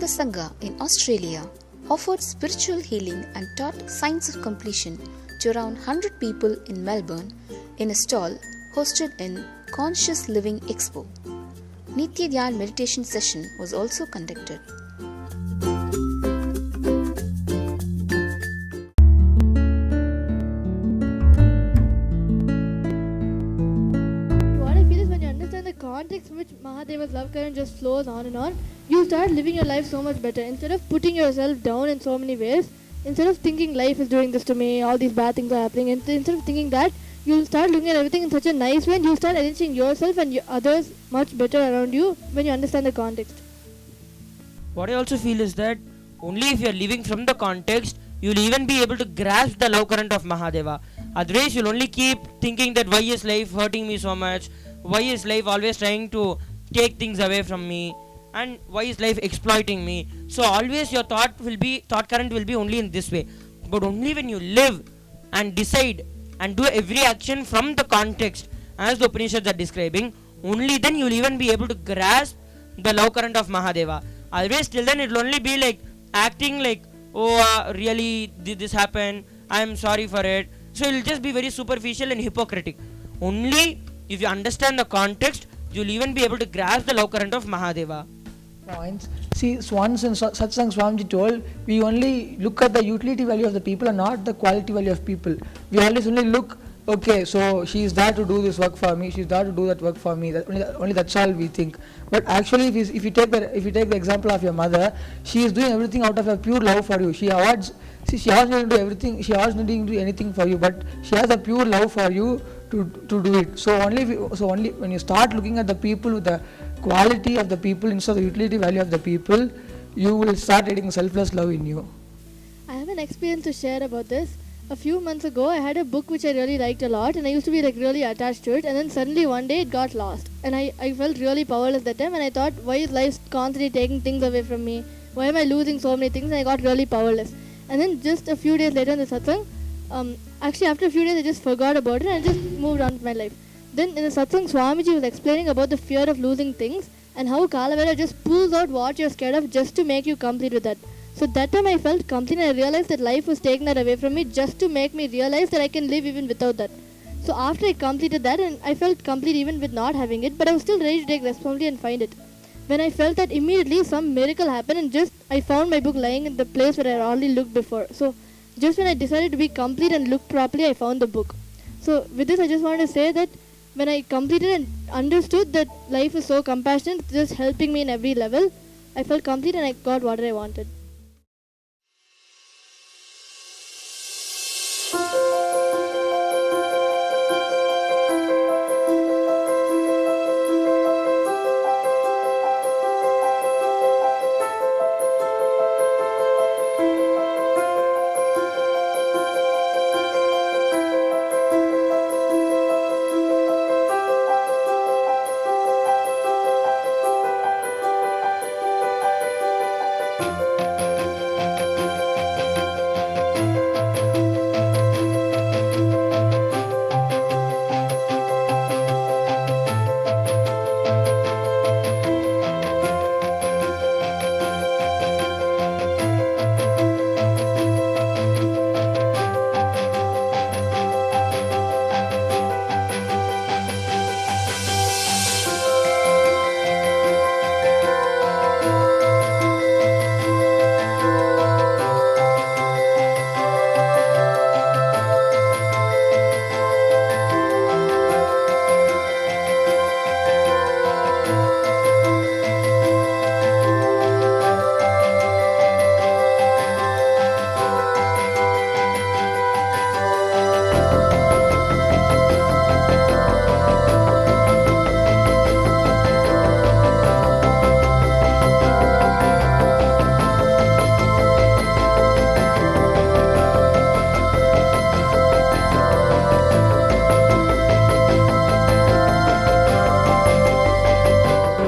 Yogananda Sangha in Australia offered spiritual healing and taught science of completion to around 100 people in Melbourne in a stall hosted in Conscious Living Expo. Nitya Dhyan meditation session was also conducted. What I feel is when you understand the context in which Mahadeva's love current just flows on and on, you start living your life so much better. Instead of putting yourself down in so many ways, instead of thinking life is doing this to me, all these bad things are happening, instead of thinking that, you'll start looking at everything in such a nice way and you'll start arranging yourself and others much better around you when you understand the context. What I also feel is that only if you are living from the context, you'll even be able to grasp the love current of Mahadeva. Otherwise, you'll only keep thinking that why is life hurting me so much? Why is life always trying to take things away from me? And why is life exploiting me? So always your thought current will be only in this way. But only when you live and decide and do every action from the context as the Upanishads are describing, only then you will even be able to grasp the love current of Mahadeva. Otherwise, till then it will only be like acting like, really did this happen, I am sorry for it. So it will just be very superficial and hypocritic. Only if you understand the context, you will even be able to grasp the love current of Mahadeva. Points. See, once in Satsang Swamiji told, we only look at the utility value of the people and not the quality value of people. We always only look, okay, so she is there to do this work for me, she is there to do that work for me. Only that's all we think. But actually, if you take the example of your mother, she is doing everything out of a pure love for you. She asks not to do everything, she asks not to do anything for you, but she has a pure love for you to do it. So only when you start looking at the people with the quality of the people instead of the utility value of the people, you will start getting selfless love in you. I have an experience to share about this. A few months ago, I had a book which I really liked a lot and I used to be really attached to it, and then suddenly one day it got lost and I felt really powerless that time, and I thought, why is life constantly taking things away from me? Why am I losing so many things? And I got really powerless. And then just a few days later in the satsang, actually after a few days I just forgot about it and I just moved on with my life. Then in the satsang, Swamiji was explaining about the fear of losing things and how Kalavera just pulls out what you're scared of just to make you complete with that. So that time I felt complete and I realized that life was taking that away from me just to make me realize that I can live even without that. So after I completed that, and I felt complete even with not having it, but I was still ready to take responsibility and find it. When I felt that, immediately some miracle happened and just I found my book lying in the place where I had already looked before. So just when I decided to be complete and look properly, I found the book. So with this I just want to say that when I completed and understood that life is so compassionate, just helping me in every level, I felt complete and I got what I wanted.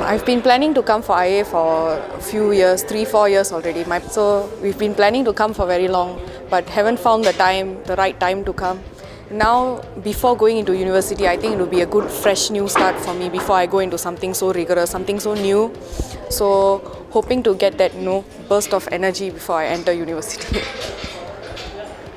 I've been planning to come for IA for a few years, 3-4 years already. So we've been planning to come for very long, but haven't found the right time to come. Now, before going into university, I think it would be a good fresh new start for me before I go into something so rigorous, something so new. So hoping to get that burst of energy before I enter university.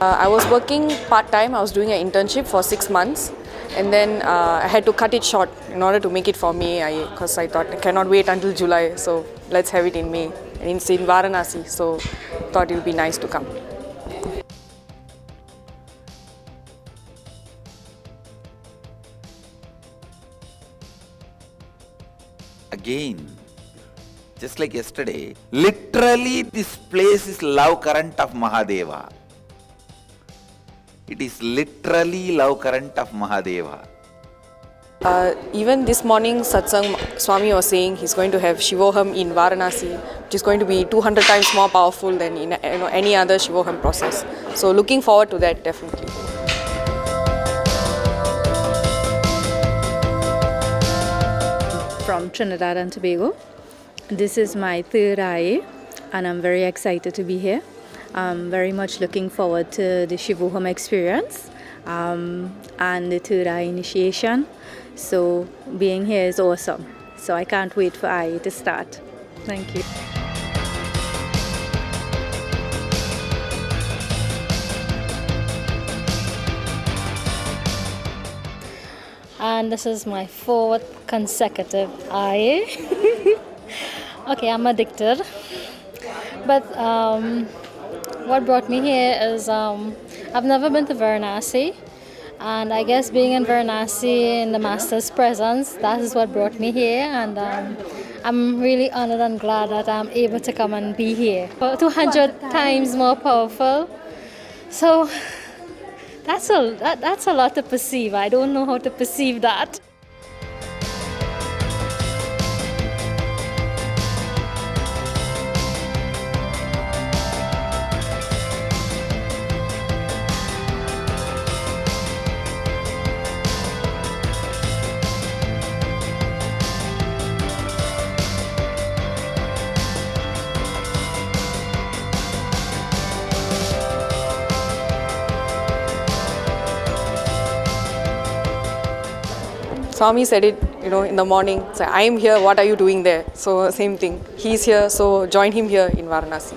I was working part-time. I was doing an internship for 6 months, and then I had to cut it short in order to make it for May, because I thought I cannot wait until July, so let's have it in May. And it's in Varanasi, so thought it would be nice to come. Again, just like yesterday, literally this place is love current of Mahadeva. It is literally love current of Mahadeva. Even this morning, Satsang Swami was saying he's going to have Shivoham in Varanasi, which is going to be 200 times more powerful than in any other Shivoham process. So looking forward to that definitely. From Trinidad and Tobago. This is my third IA, and I'm very excited to be here. I'm very much looking forward to the Shivoham experience and the third eye initiation. So being here is awesome. So I can't wait for IA to start. Thank you. And this is my 4th consecutive IA. Okay, I'm addicted. But what brought me here is I've never been to Varanasi, and I guess being in Varanasi in the Master's presence, that is what brought me here, and I'm really honored and glad that I'm able to come and be here. 200 times more powerful. So that's a lot to perceive. I don't know how to perceive that. Swami said it, in the morning. So I am here. What are you doing there? So same thing. He's here. So join him here in Varanasi.